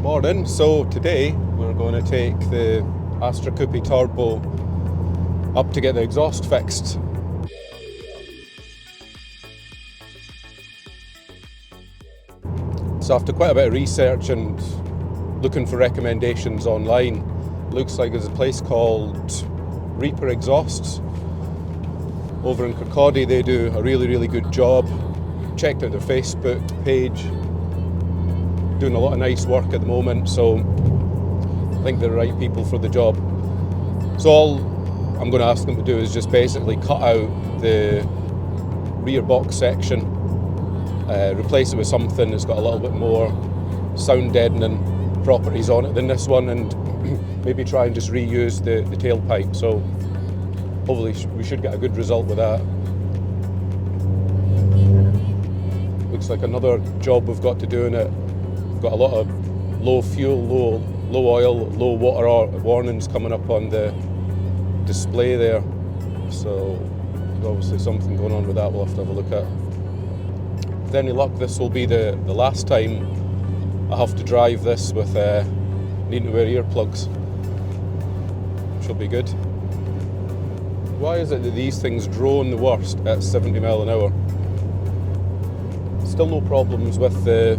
Morning. So today we're going to take the ASTRA COUPE turbo up to get the exhaust fixed. So after quite a bit of research and looking for recommendations online, looks like there's a place called Reaper Exhausts over in Kirkcaldy. They do a really good job. Checked out their Facebook page, doing a lot of nice work at the moment, so I think they're the right people for the job. So all I'm going to ask them to do is just basically cut out the rear box section, replace it with something that's got a little bit more sound deadening properties on it than this one, and maybe try and just reuse the tailpipe. So hopefully we should get a good result with that. Looks like another job we've got to do in it. We've got a lot of low fuel, low oil, low water warnings coming up on the display there. So there's obviously something going on with that we'll have to have a look at. With any luck, this will be the last time I have to drive this with needing to wear earplugs, which will be good. Why is it that these things drone the worst at 70 mile an hour? Still no problems with the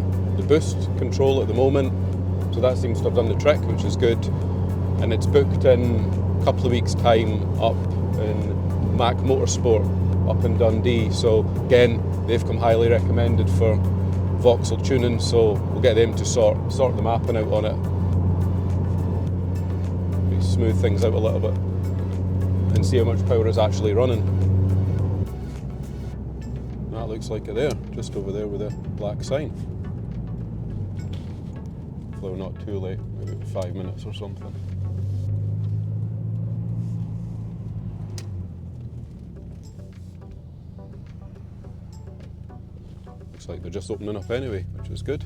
boost control at the moment, so that seems to have done the trick, which is good. And it's booked in a couple of weeks' time up in Mac Motorsport up in Dundee. So again, they've come highly recommended for VAUXHALL tuning, so we'll get them to sort the mapping out on it. Maybe smooth things out a little bit and see how much power it's actually running. That looks like it there, just over there with a black sign. Hopefully not too late, maybe 5 minutes or something. Looks like they're just opening up anyway, which is good.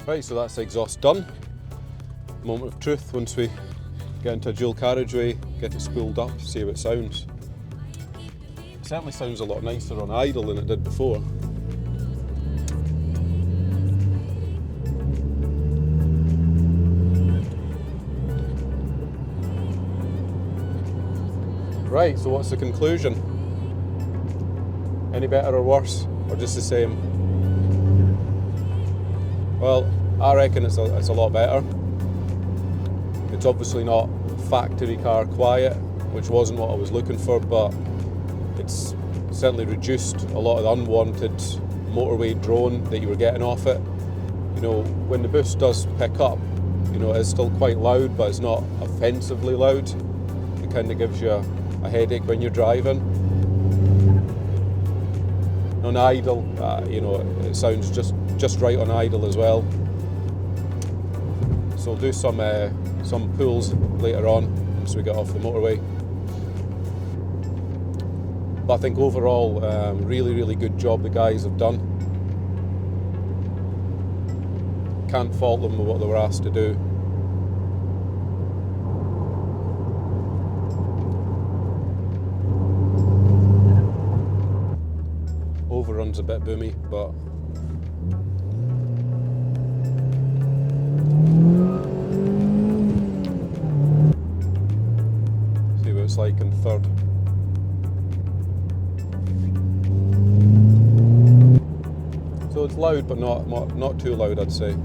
Right, so that's the exhaust done. Moment of truth once we get into a dual carriageway, get it spooled up, see how it sounds. It certainly sounds a lot nicer on idle than it did before. Right, so what's the conclusion? Any better or worse, or just the same? Well, I reckon it's a lot better. It's obviously not factory car quiet, which wasn't what I was looking for, but it's certainly reduced a lot of the unwanted motorway drone that you were getting off it. You know, when the boost does pick up, you know, it's still quite loud, but it's not offensively loud. It kind of gives you a headache when you're driving. On idle, you know, it sounds just right on idle as well. So we'll do some pulls later on once we get off the motorway. But I think overall, really good job the guys have done. Can't fault them with what they were asked to do. Overruns a bit boomy, but see what it's like in third. So it's loud, but not too loud, I'd say.